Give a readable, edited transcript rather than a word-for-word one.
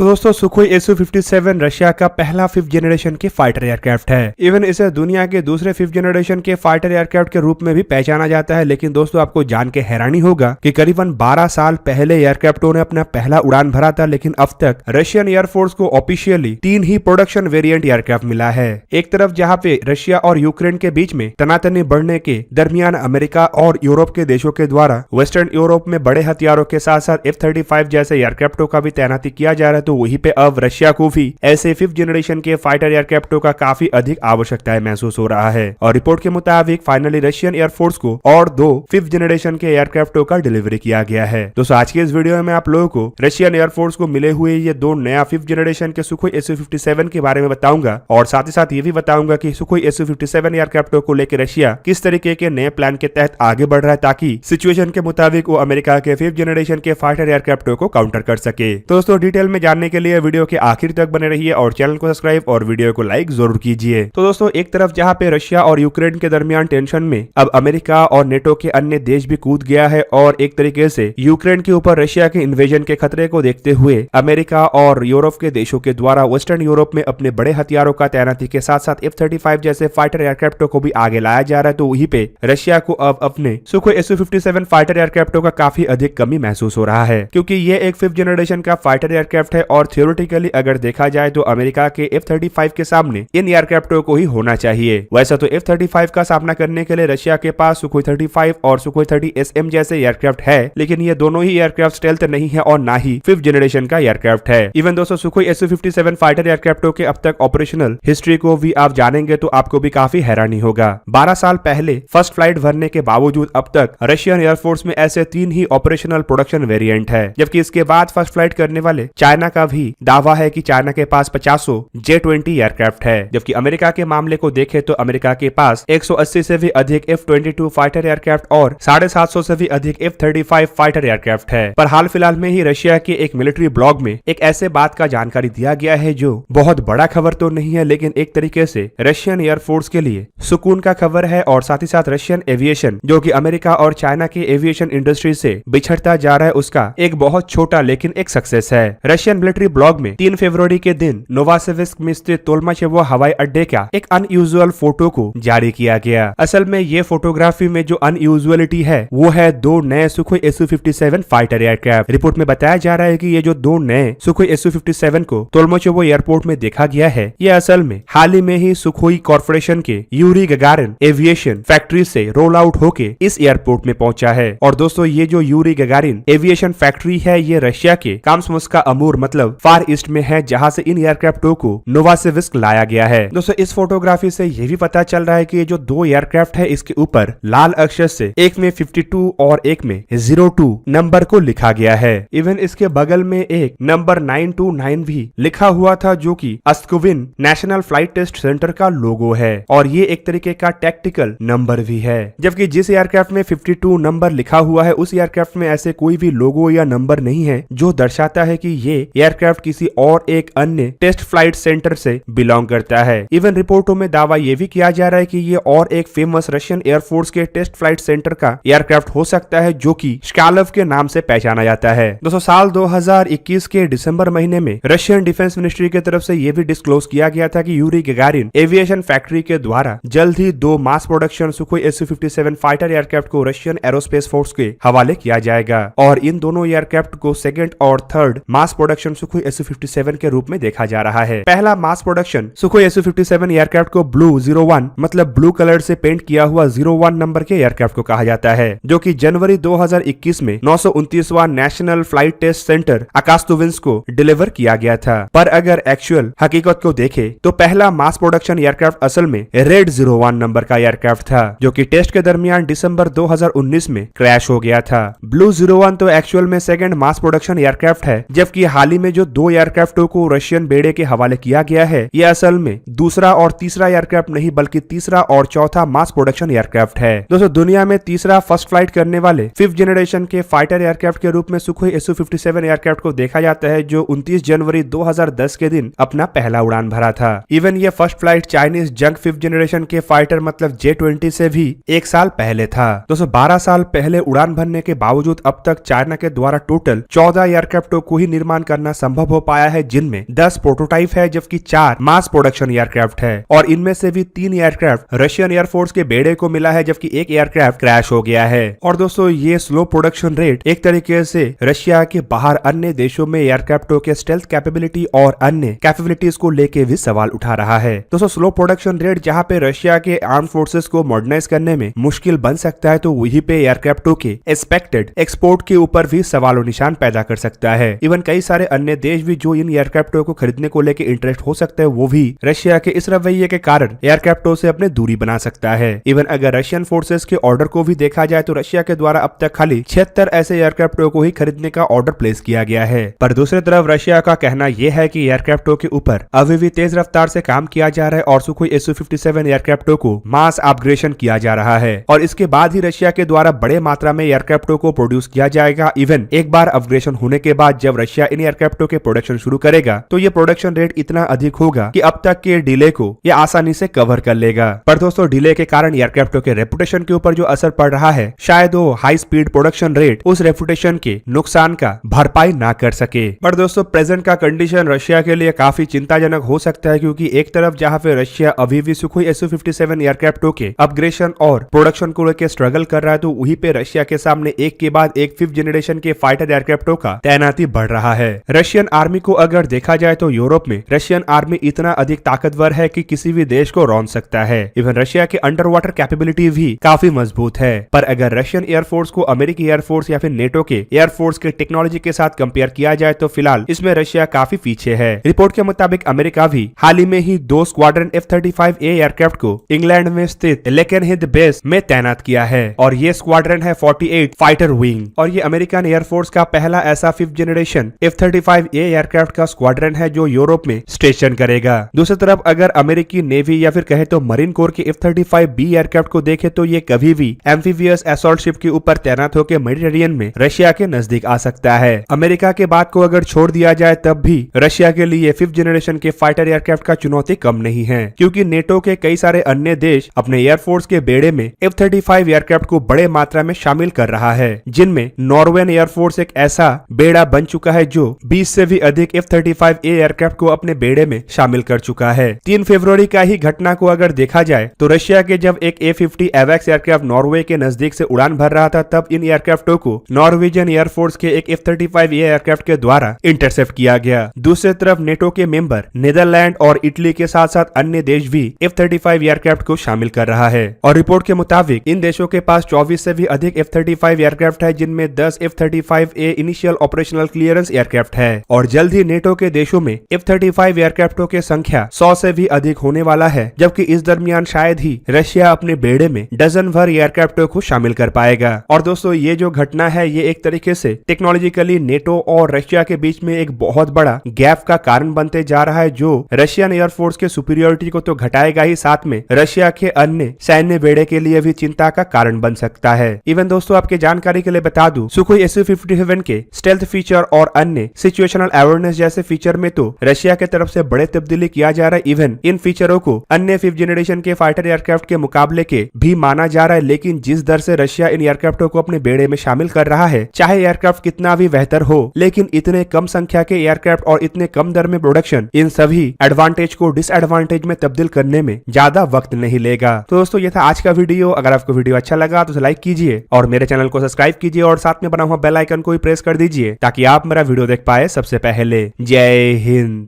तो दोस्तों Sukhoi Su-57 Russia का पहला 5th जनरेशन के फाइटर एयरक्राफ्ट है। इवन इसे दुनिया के दूसरे 5th जनरेशन के फाइटर एयरक्राफ्ट के रूप में भी पहचाना जाता है। लेकिन दोस्तों आपको जान के हैरानी होगा कि करीबन 12 साल पहले एयरक्राफ्टों ने अपना पहला उड़ान भरा था, लेकिन अब तक रशियन एयरफोर्स को ऑफिशियली 3 ही प्रोडक्शन वेरिएंट एयरक्राफ्ट मिला है। एक तरफ जहाँ पे रशिया और यूक्रेन के बीच में तनातनी बढ़ने के दरमियान अमेरिका और यूरोप के देशों के द्वारा वेस्टर्न यूरोप में बड़े हथियारों के साथ साथ F-35 जैसे एयरक्राफ्टों का भी तैनाती किया जा रहा है, तो वहीं पे अब रशिया को भी ऐसे 5th जनरेशन के फाइटर एयरक्राफ्टों का काफी अधिक आवश्यकता महसूस हो रहा है। और रिपोर्ट के मुताबिक फाइनली रशियन एयरफोर्स को और 2 5th जनरेशन के एयरक्राफ्टों का डिलीवरी किया गया है। दोस्तों आज के इस वीडियो में आप लोगों को रशियन एयरफोर्स को मिले हुए ये 2 नया 5th जनरेशन के सुखोई Su-57 के बारे में बताऊंगा, और साथ ही साथ ये भी बताऊंगा कि सुखोई Su-57 एयरक्राफ्टों को लेकर रशिया किस तरीके के नए प्लान के तहत आगे बढ़ रहा है, ताकि सिचुएशन के मुताबिक वो अमेरिका के 5th जनरेशन के फाइटर एयरक्राफ्टों को काउंटर कर सके। तो दोस्तों डिटेल में जानने के लिए वीडियो के आखिर तक बने रहिए और चैनल को सब्सक्राइब और वीडियो को लाइक जरूर कीजिए। तो दोस्तों एक तरफ जहां पे रशिया और यूक्रेन के दरमियान टेंशन में अब अमेरिका और नेटो के अन्य देश भी कूद गया है, और एक तरीके से यूक्रेन के ऊपर रशिया के इन्वेजन के खतरे को देखते हुए अमेरिका और यूरोप के देशों के द्वारा वेस्टर्न यूरोप में अपने बड़े हथियारों का तैनाती के साथ साथ F-35 जैसे फाइटर एयरक्राफ्टों को भी आगे लाया जा रहा है। तो वहीं पे रशिया को अब अपने सुखोई Su-57 फाइटर एयरक्राफ्टों का काफी अधिक कमी महसूस हो रहा है, क्योंकि ये एक 5th जनरेशन का फाइटर एयरक्राफ्ट है और थियोरेटिकली अगर देखा जाए तो अमेरिका के F-35 के सामने इन एयरक्राफ्टों को ही होना चाहिए। वैसा तो F-35 का सामना करने के लिए रशिया के पास सुखोई 35 और सुखोई 30 SM जैसे एयरक्राफ्ट है, लेकिन ये दोनों ही एयरक्राफ्ट स्टेल्थ नहीं है और ना ही 5th जनरेशन का एयरक्राफ्ट है। इवन दोस्तों सुखोई Su-57 फाइटर एयरक्राफ्टों के अब तक ऑपरेशनल हिस्ट्री को भी आप जानेंगे तो आपको भी काफी हैरानी होगा। 12 साल पहले फर्स्ट फ्लाइट भरने के बावजूद अब तक रशियन एयरफोर्स में ऐसे 3 ही ऑपरेशनल प्रोडक्शन वेरिएंट है, जबकि इसके बाद फर्स्ट फ्लाइट करने वाले चाइना का भी दावा है कि चाइना के पास 50 J-20 एयरक्राफ्ट है। जबकि अमेरिका के मामले को देखें तो अमेरिका के पास 180 से भी अधिक F-22 फाइटर एयरक्राफ्ट और 750 से भी अधिक F-35 फाइटर एयरक्राफ्ट है। पर हाल फिलहाल में ही रशिया के एक मिलिट्री ब्लॉग में एक ऐसे बात का जानकारी दिया गया है जो बहुत बड़ा खबर तो नहीं है, लेकिन एक तरीके से रशियन एयरफोर्स के लिए सुकून का खबर है। और साथ ही साथ रशियन एविएशन जो कि अमेरिका और चाइना के एविएशन इंडस्ट्री से बिछड़ता जा रहा है, उसका एक बहुत छोटा लेकिन एक सक्सेस है। रशियन मिलिट्री ब्लॉग में 3 फरवरी के दिन नोवासिविस्क में स्थित तोल्माचेवो हवाई अड्डे का एक अनयूजुअल फोटो को जारी किया गया। असल में ये फोटोग्राफी में जो अनयूजुअलिटी है वो है 2 नए Sukhoi Su-57 fighter aircraft. Report में बताया जा रहा है कि ये जो 2 नए सुखोई Su-57 को तोल्माचेवो एयरपोर्ट में देखा गया है, ये असल में हाल ही में ही सुखोई कॉर्पोरेशन के यूरी गगारिन एविएशन फैक्ट्री से रोल आउट होके इस एयरपोर्ट में पहुंचा है। और दोस्तों ये जो यूरी गगारिन एविएशन फैक्ट्री है ये रशिया के काम्समोस्का अमूर मतलब फार ईस्ट में है, जहां से इन एयरक्राफ्टों को नोवासिविस्क लाया गया है। दोस्तों इस फोटोग्राफी से ये भी पता चल रहा है कि ये जो 2 एयरक्राफ्ट है इसके ऊपर लाल अक्षर से एक में 52 और एक में 02 नंबर को लिखा गया है। इवन इसके बगल में एक नंबर 929 भी लिखा हुआ था, जो कि अस्कोविन नेशनल फ्लाइट टेस्ट सेंटर का लोगो है, और ये एक तरीके का टैक्टिकल नंबर भी है। जबकि जिस एयरक्राफ्ट में 52 नंबर लिखा हुआ है उस एयरक्राफ्ट में ऐसे कोई भी लोगो या नंबर नहीं है जो दर्शाता है कि ये एयरक्राफ्ट किसी और एक अन्य टेस्ट फ्लाइट सेंटर से बिलोंग करता है। इवन रिपोर्टों में दावा यह भी किया जा रहा है कि ये और एक फेमस रशियन एयरफोर्स के टेस्ट फ्लाइट सेंटर का एयरक्राफ्ट हो सकता है, जो कि स्कालव के नाम से पहचाना जाता है। दोस्तों साल 2021 के दिसंबर महीने में रशियन डिफेंस मिनिस्ट्री की तरफ से यह भी डिस्क्लोज किया गया था कि यूरी गगारिन एविएशन फैक्ट्री के द्वारा जल्द ही 2 mass production Sukhoi Su-57 fighter aircraft को रशियन एरोस्पेस फोर्स के हवाले किया जाएगा, और इन दोनों एयरक्राफ्ट को 2nd और 3rd mass production Sukhoi Su-57 के रूप में देखा जा रहा है। पहला mass production Sukhoi Su-57 aircraft को ब्लू 01 मतलब ब्लू कलर से पेंट किया हुआ 01 नंबर के एयरक्राफ्ट को कहा जाता है, जो कि जनवरी 2021 में 929वां नेशनल फ्लाइट टेस्ट सेंटर अकास्तोविंस्क को डिलीवर किया गया था। पर अगर एक्चुअल हकीकत को देखें तो पहला मास प्रोडक्शन एयरक्राफ्ट असल में रेड 01 नंबर का एयरक्राफ्ट था, जो कि टेस्ट के दरमियान दिसंबर 2019 में क्रैश हो गया था। ब्लू 01 तो एक्चुअल में 2nd मास प्रोडक्शन एयरक्राफ्ट है, जबकि हाल ही में जो 2 एयरक्राफ्टों को रशियन बेड़े के हवाले किया गया है यह असल में दूसरा और तीसरा एयरक्राफ्ट नहीं बल्कि तीसरा और चौथा मास प्रोडक्शन एयरक्राफ्ट है। दोस्तों दुनिया में तीसरा फर्स्ट फ्लाइट करने वाले 5th जनरेशन के फाइटर एयरक्राफ्ट के रूप में सुखोई Su-57 एयरक्राफ्ट को देखा जाता है, जो 29 जनवरी 2010 के दिन अपना पहला उड़ान भरा था। इवन ये फर्स्ट फ्लाइट चाइनीज जंग 5th जनरेशन के फाइटर मतलब J-20 से भी 1 साल पहले था। दोस्तों 12 साल पहले उड़ान भरने के बावजूद अब तक चाइना के द्वारा टोटल 14 एयरक्राफ्टों को ही निर्माण करना करना संभव हो पाया है, जिनमें 10 प्रोटोटाइप है जबकि 4 मास प्रोडक्शन एयरक्राफ्ट है और इनमें से भी 3 एयरक्राफ्ट रशियन एयरफोर्स के बेड़े को मिला है जबकि एक एयरक्राफ्ट क्रैश हो गया है। और दोस्तों ये स्लो प्रोडक्शन रेट एक तरीके से रशिया के बाहर अन्य देशों में एयरक्राफ्टों के स्टेल्थ कैपेबिलिटी और अन्य कैपेबिलिटीज को लेके भी सवाल उठा रहा है। दोस्तों स्लो प्रोडक्शन रेट जहां पे रशिया के आर्म फोर्सेस को मॉडर्नाइज करने में मुश्किल बन सकता है, तो वहीं पे एयरक्राफ्टों के एक्सपेक्टेड एक्सपोर्ट के ऊपर भी सवाल निशान पैदा कर सकता है। इवन कई सारे अन्य देश भी जो इन एयरक्राफ्टों को खरीदने को लेकर इंटरेस्ट हो सकता है, वो भी रशिया के इस रवैये के कारण एयरक्राफ्टों से अपने दूरी बना सकता है। इवन अगर रशियन फोर्सेस के ऑर्डर को भी देखा जाए तो रशिया के द्वारा अब तक खाली 76 ऐसे एयरक्राफ्टों को ही खरीदने का ऑर्डर प्लेस किया गया है। पर दूसरी तरफ रशिया का कहना यह है कि एयरक्राफ्टों के ऊपर अभी भी तेज रफ्तार से काम किया जा रहा है और सुखोई Su-57 एयरक्राफ्टों को मास अपग्रेडेशन किया जा रहा है और इसके बाद ही रशिया के द्वारा बड़े मात्रा में एयरक्राफ्टों को प्रोड्यूस किया जाएगा। इवन एक बार अपग्रेडेशन होने के बाद जब रशिया इन एयरक्राफ्टों के प्रोडक्शन शुरू करेगा तो ये प्रोडक्शन रेट इतना अधिक होगा कि अब तक के डिले को ये आसानी से कवर कर लेगा। पर दोस्तों डिले के कारण एयरक्राफ्टों के रेपुटेशन के ऊपर जो असर पड़ रहा है, शायद वो हाई स्पीड प्रोडक्शन रेट उस रेपुटेशन के नुकसान का भरपाई ना कर सके। पर दोस्तों प्रेजेंट का कंडीशन रशिया के लिए काफी चिंताजनक हो सकता है, क्योंकि एक तरफ जहां पे रशिया अभी भी सुखोई Su-57 एयरक्राफ्टों के अपग्रेडेशन और प्रोडक्शन को लेकर स्ट्रगल कर रहा है, तो वहीं पे रशिया के सामने एक के बाद एक 5th जनरेशन के फाइटर एयरक्राफ्टों का तैनाती बढ़ रहा है। रशियन आर्मी को अगर देखा जाए तो यूरोप में रशियन आर्मी इतना अधिक ताकतवर है कि किसी भी देश को रौंद सकता है। इवन रशिया के अंडर वाटर कैपेबिलिटी भी काफी मजबूत है। पर अगर रशियन एयरफोर्स को अमेरिकी एयरफोर्स या फिर नेटो के एयरफोर्स के टेक्नोलॉजी के साथ कंपेयर किया जाए तो फिलहाल इसमें रशिया काफी पीछे है। रिपोर्ट के मुताबिक अमेरिका भी हाल ही में ही 2 स्क्वाड्रन F-35A एयरक्राफ्ट को इंग्लैंड में स्थित लेकेनहेड बेस में तैनात किया है और ये स्क्वाड्रन है 48 फाइटर विंग और ये अमेरिकन एयरफोर्स का पहला ऐसा 5th जनरेशन F-35A एयरक्राफ्ट का स्क्वाड्रन है जो यूरोप में स्टेशन करेगा। दूसरी तरफ अगर अमेरिकी नेवी या फिर कहे तो मरीन कोर के F-35B एयरक्राफ्ट को देखे तो ये कभी भी एम्फीबियस असॉल्ट शिप के ऊपर तैनात होकर मेडिटेरियन में रशिया के नजदीक आ सकता है। अमेरिका के बात को अगर छोड़ दिया जाए तब भी रशिया के लिए 5th जनरेशन के फाइटर एयरक्राफ्ट का चुनौती कम नहीं है, क्योंकि नेटो के कई सारे अन्य देश अपने एयरफोर्स के बेड़े में F-35 एयरक्राफ्ट को बड़े मात्रा में शामिल कर रहा है, जिनमें नॉर्वेन एयरफोर्स एक ऐसा बेड़ा बन चुका है जो 20 से भी अधिक F-35A एयरक्राफ्ट को अपने बेड़े में शामिल कर चुका है। 3 फरवरी का ही घटना को अगर देखा जाए तो रशिया के जब एक A-50 एवैक्स एयरक्राफ्ट नॉर्वे के नजदीक से उड़ान भर रहा था, तब इन एयरक्राफ्टों को नॉर्वेजियन एयरफोर्स के एक F-35A एयरक्राफ्ट के द्वारा इंटरसेप्ट किया गया। दूसरी तरफ नेटो के मेंबर नीदरलैंड और इटली के साथ साथ अन्य देश भी F-35 एयरक्राफ्ट को शामिल कर रहा है और रिपोर्ट के मुताबिक इन देशों के पास 24 से भी अधिक F-35 एयरक्राफ्ट है, जिनमें 10 F-35A initial operational clearance aircraft है और जल्द ही नेटो के देशों में F-35 एयरक्राफ्टों की संख्या 100 से भी अधिक होने वाला है, जबकि इस दरमियान शायद ही रशिया अपने बेड़े में डजन भर एयरक्राफ्टों को शामिल कर पाएगा। और दोस्तों ये जो घटना है ये एक तरीके से टेक्नोलॉजिकली नेटो और रशिया के बीच में एक बहुत बड़ा गैप का कारण बनते जा रहा है, जो रशियन एयरफोर्स के सुपीरियोरिटी को तो घटाएगा ही, साथ में रशिया के अन्य सैन्य बेड़े के लिए भी चिंता का कारण बन सकता है। इवन दोस्तों आपके जानकारी के लिए बता दूं, सुखोई Su-57 के स्टेल्थ फीचर और अन्य सिचुएशनल अवेयरनेस जैसे फीचर में तो रशिया के तरफ से बड़े तब्दीली किया जा रहा है। इवन इन फीचरों को अन्य 5th जनरेशन के फाइटर एयरक्राफ्ट के मुकाबले के भी माना जा रहा है, लेकिन जिस दर से रशिया इन एयरक्राफ्टों को अपने बेड़े में शामिल कर रहा है, चाहे एयरक्राफ्ट कितना भी बेहतर हो, लेकिन इतने कम संख्या के एयरक्राफ्ट और इतने कम दर में प्रोडक्शन इन सभी एडवांटेज को डिसएडवांटेज में तब्दील करने में ज्यादा वक्त नहीं लेगा। तो दोस्तों ये था आज का वीडियो। अगर आपको वीडियो अच्छा लगा तो लाइक कीजिए और मेरे चैनल को सब्सक्राइब कीजिए और साथ में बना हुआ बेल आइकन को भी प्रेस कर दीजिए ताकि आप मेरा वीडियो देख पाए सबसे पहले। जय हिंद।